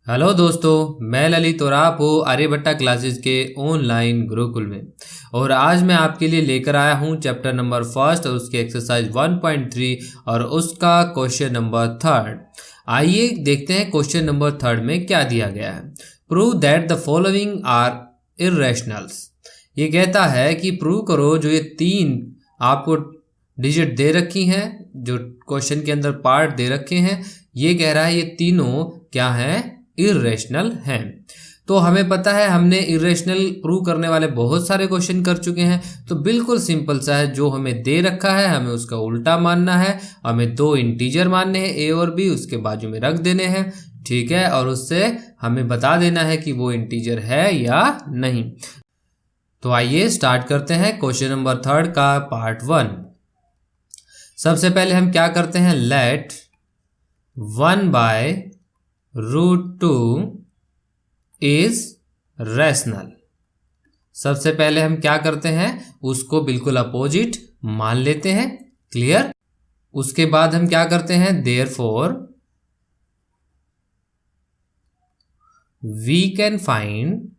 Hello दोस्तों, मैं ललित और आप हो आर्यभट्टा क्लासेस के ऑनलाइन गुरुकुल में। और आज मैं आपके लिए लेकर आया हूं चैप्टर नंबर फर्स्ट और उसके एक्सरसाइज 1.3 और उसका क्वेश्चन नंबर थर्ड। आइए देखते हैं क्वेश्चन नंबर थर्ड में क्या दिया गया है। Prove that the following are irrationals. ये कहता है कि प्रूव करो जो ये तीन आपको डिजिट दे रखी हैं, जो क्वेश्चन के अंदर पार्ट दे रखे हैं, ये कह रहा है ये तीनों क्या हैं, इर्रेशनल हैं। तो हमें पता है हमने इर्रेशनल प्रूव करने वाले बहुत सारे क्वेश्चन कर चुके हैं, तो बिल्कुल सिंपल सा है। जो हमें दे रखा है हमें उसका उल्टा मानना है। हमें दो इंटीजर मानने हैं, ए और बी, उसके बाजू में रख देने हैं, ठीक है, और उससे हमें बता देना है कि वो इंटीजर है या नहीं। तो आइए स्टार्ट करते हैं क्वेश्चन नंबर थर्ड का पार्ट 1। सबसे पहले हम क्या करते हैं, लेट 1/√2 इज रैशनल। सबसे पहले हम क्या करते हैं, उसको बिल्कुल अपोजिट मान लेते हैं, क्लियर। उसके बाद हम क्या करते हैं, therefore we can find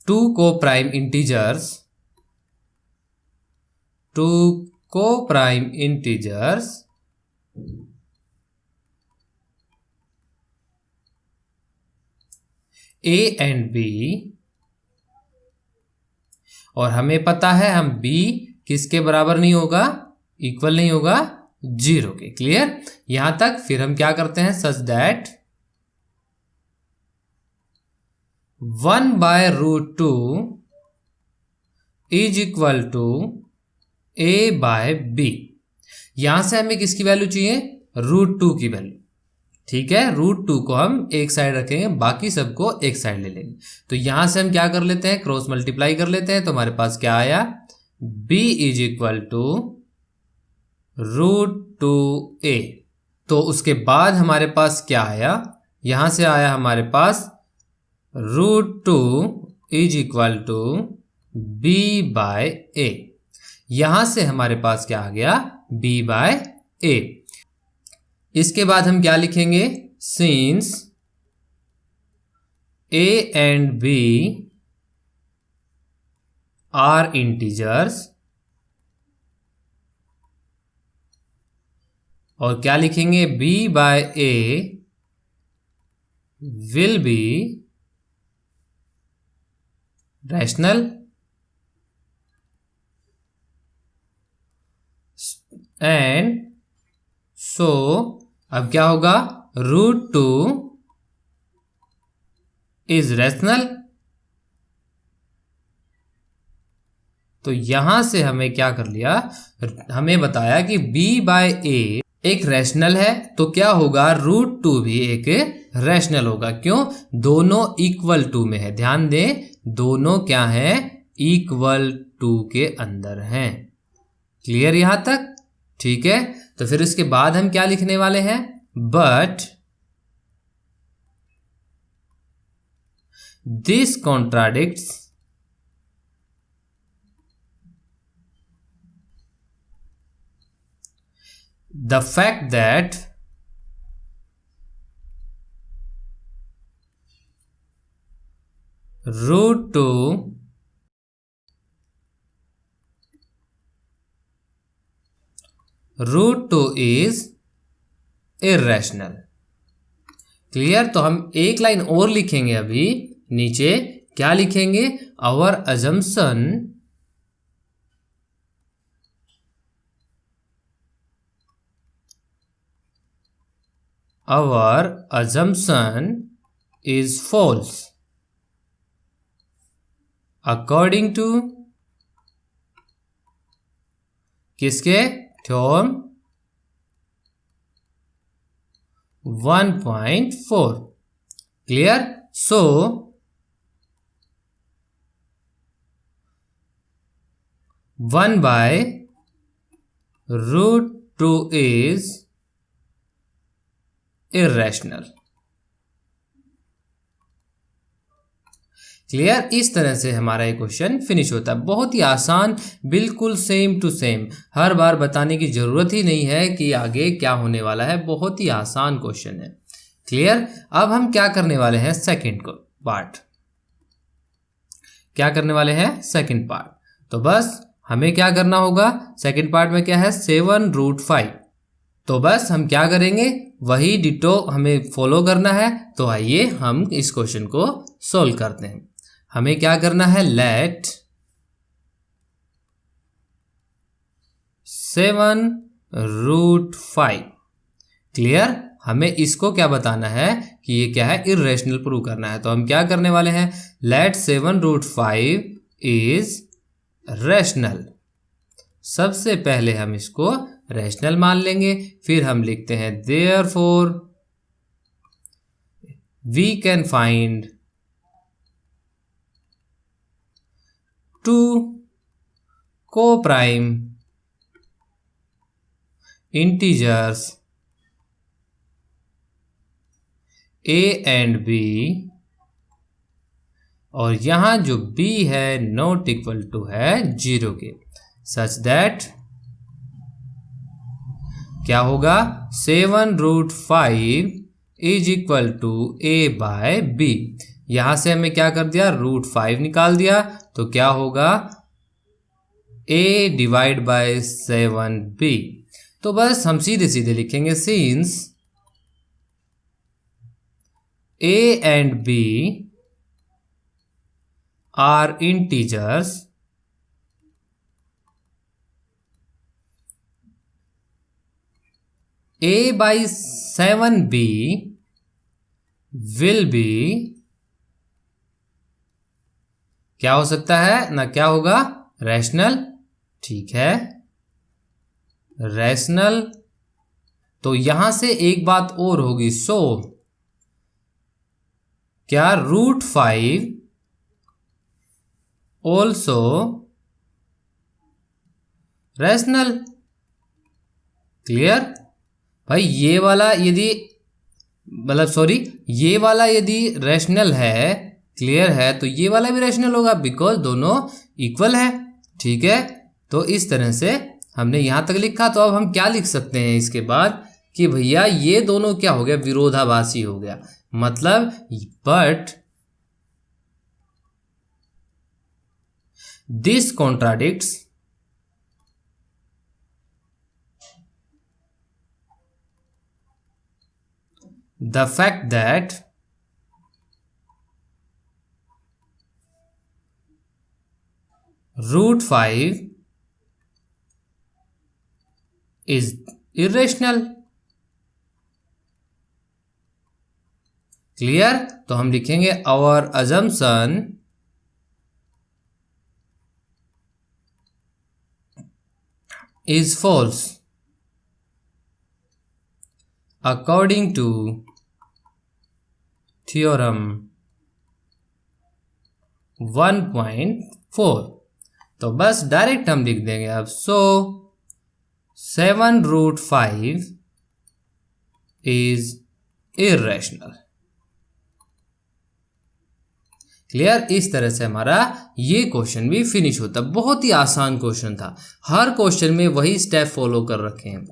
two coprime integers A and B, और हमें पता है हम B किसके बराबर नहीं होगा, इक्वल नहीं होगा 0 के, क्लियर यहां तक। फिर हम क्या करते हैं, such that 1/√2 is equal to A/B। यहां से हमें किसकी वैल्यू चाहिए, √2 की वैल्यू, ठीक है। √2 को हम एक साइड रखेंगे, बाकी सबको एक साइड ले लेंगे। तो यहां से हम क्या कर लेते हैं, क्रॉस मल्टीप्लाई कर लेते हैं। तो हमारे पास क्या आया, B is equal to √2A। तो उसके बाद हमारे पास क्या आया, यहां से आया हमारे पास √2 इज इक्वल टू B/A। यहां से हमारे पास क्या आ गया, B/A। इसके बाद हम क्या लिखेंगे, since A and B are integers, और क्या लिखेंगे, B/A will be rational and so अब क्या होगा, √2 इज रैशनल। तो यहां से हमें क्या कर लिया, हमें बताया कि B/A एक रैशनल है, तो क्या होगा, √2 भी एक रैशनल होगा। क्यों, दोनों इक्वल टू में है, ध्यान दें दोनों क्या है, इक्वल टू के अंदर हैं, क्लियर यहां तक, ठीक है। तो फिर इसके बाद हम क्या लिखने वाले हैं, but this contradicts the fact that √2 is irrational, clear. तो हम एक लाइन और लिखेंगे अभी नीचे, क्या लिखेंगे, our assumption is false according to किसके, theorem 1.4, clear. So 1/√2 is irrational। Clear. इस तरह से हमारा ये क्वेश्चन फिनिश होता है। बहुत ही आसान, बिल्कुल सेम टू सेम, हर बार बताने की जरूरत ही नहीं है कि आगे क्या होने वाला है। बहुत ही आसान क्वेश्चन है। क्लियर। अब हम क्या करने वाले हैं, सेकंड को पार्ट। क्या करने वाले हैं, सेकंड पार्ट। तो बस हमें क्या करना होगा, सेकंड पार्ट में क्या है, 7√5। तो बस हम क्या करेंगे, वही डिटो हमें फॉलो करना है। तो आइए हम इस क्वेश्चन को सोल्व करते हैं। हमें क्या करना है, लेट 7√5। क्लियर। हमें इसको क्या बताना है कि ये क्या है, इर्रेशनल प्रूव करना है। तो हम क्या करने वाले हैं, लेट 7√5 इज रैशनल। सबसे पहले हम इसको रैशनल मान लेंगे, फिर हम लिखते हैं therefore we can find 2 co-prime integers a and b, और यहां जो b है नॉट इक्वल टू है 0 के, सच दैट क्या होगा, 7√5 इज इक्वल टू a/b। यहां से हमें क्या कर दिया, √5 निकाल दिया, तो क्या होगा, a/7b। तो बस हम सीधे सीधे लिखेंगे, since a and b are integers, a/7b will be, क्या हो सकता है ना, क्या होगा, रैशनल। ठीक है, रैशनल। तो यहां से एक बात और होगी, सो क्या √5 ऑल्सो रैशनल। क्लियर। भाई ये वाला यदि मतलब सॉरी ये वाला यदि रैशनल है, क्लियर है, तो ये वाला भी रैशनल होगा, बिकॉज दोनों इक्वल है। ठीक है, तो इस तरह से हमने यहां तक लिखा। तो अब हम क्या लिख सकते हैं इसके बाद कि भैया ये दोनों क्या हो गया, विरोधाभासी हो गया। मतलब but this contradicts the fact that √5 is irrational। Clear. तो हम लिखेंगे our assumption is false according to theorem 1.4। तो बस डायरेक्ट हम लिख देंगे अब, सो 7√5 इज इर्रेशनल। क्लियर। इस तरह से हमारा ये क्वेश्चन भी फिनिश होता है। बहुत ही आसान क्वेश्चन था, हर क्वेश्चन में वही स्टेप फॉलो कर रखे हैं।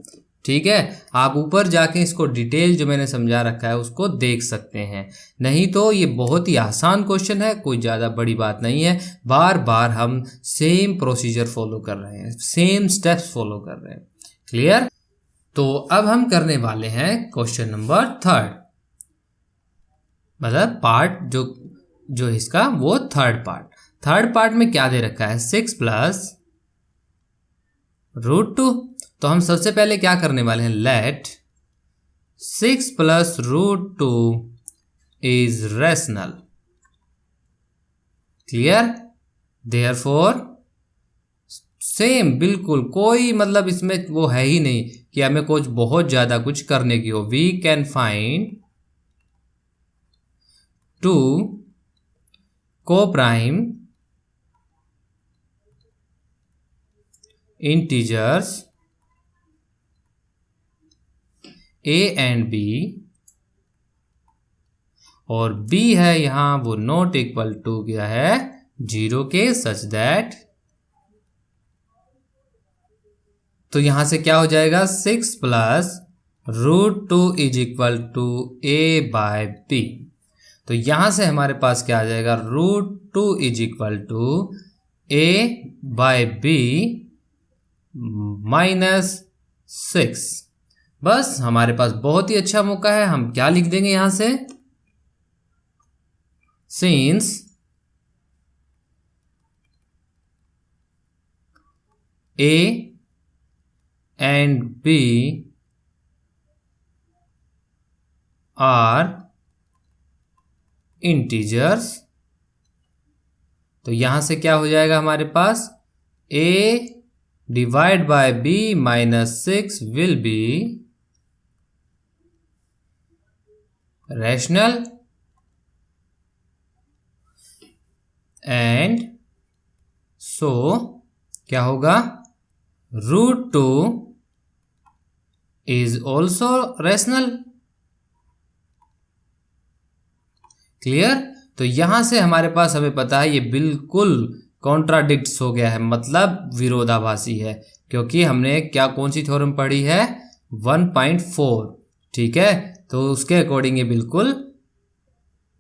ठीक है, आप ऊपर जाके इसको डिटेल जो मैंने समझा रखा है उसको देख सकते हैं। नहीं तो ये बहुत ही आसान क्वेश्चन है, कोई ज़्यादा बड़ी बात नहीं है। बार बार हम सेम प्रोसीजर फॉलो कर रहे हैं, सेम स्टेप्स फॉलो कर रहे हैं। क्लियर। तो अब हम करने वाले हैं क्वेश्चन नंबर 3, मतलब पार्ट जो इसका वो थर्ड पार्ट में क्या दे रखा है, 6 + √2। तो हम सबसे पहले क्या करने वाले हैं, let 6 + √2 is rational. Clear. Therefore same, बिल्कुल कोई मतलब इसमें वो है ही नहीं कि हमें कुछ बहुत ज्यादा कुछ करने की हो। We can find 2 co-prime integers a and b और b है यहाँ वो नॉट इक्वल टू क्या है 0 के, सच दैट, तो यहां से क्या हो जाएगा 6 plus root 2 is equal to a by b। तो यहां से हमारे पास क्या आ जाएगा root 2 is equal to a by b minus 6। बस हमारे पास बहुत ही अच्छा मौका है, हम क्या लिख देंगे यहां से, since a and b are integers, तो यहां से क्या हो जाएगा हमारे पास a divide by b minus 6 will be rational and so क्या होगा root 2 is also rational. Clear? तो यहां से हमारे पास हमें पता है ये बिल्कुल कॉन्ट्राडिक्ट्स हो गया है, मतलब विरोधाभासी है, क्योंकि हमने क्या कौन सी थ्योरम पढ़ी है 1.4, ठीक है, तो उसके अकॉर्डिंग ये बिल्कुल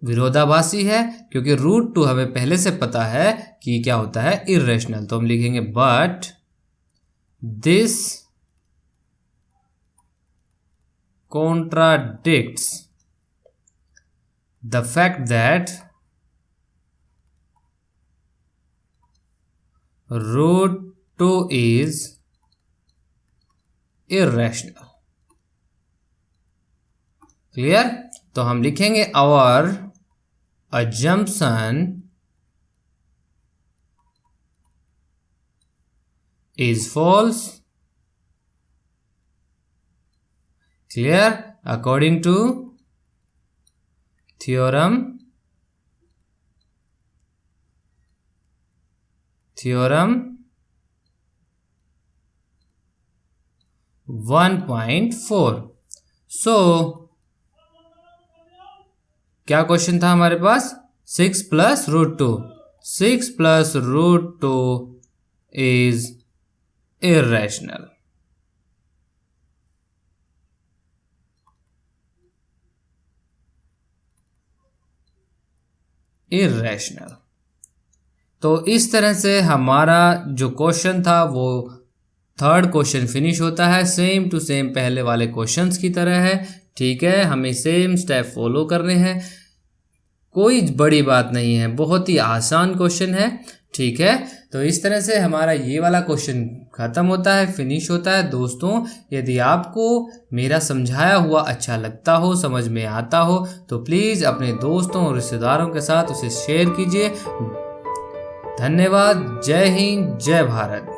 विरोधाभासी है, क्योंकि रूट 2 हमें पहले से पता है कि क्या होता है इर्रेशनल। तो हम लिखेंगे but this contradicts the fact that root 2 is irrational। Clear? तो हम लिखेंगे our assumption is false। Clear? According to theorem 1.4। सो क्या क्वेश्चन था हमारे पास 6 plus root 2, 6 plus root 2 is irrational. Irrational. तो इस तरह से हमारा जो क्वेश्चन था वो थर्ड क्वेश्चन फिनिश होता है, सेम टू सेम पहले वाले क्वेश्चंस की तरह है, ठीक है, हमें सेम स्टेप फॉलो करने हैं, कोई बड़ी बात नहीं है, बहुत ही आसान क्वेश्चन है, ठीक है। तो इस तरह से हमारा ये वाला क्वेश्चन खत्म होता है, फिनिश होता है। दोस्तों यदि आपको मेरा समझाया हुआ अच्छा लगता हो, समझ में आता हो, तो प्लीज़ अपने दोस्तों और रिश्तेदारों के साथ उसे शेयर कीजिए। धन्यवाद। जय हिंद, जय भारत।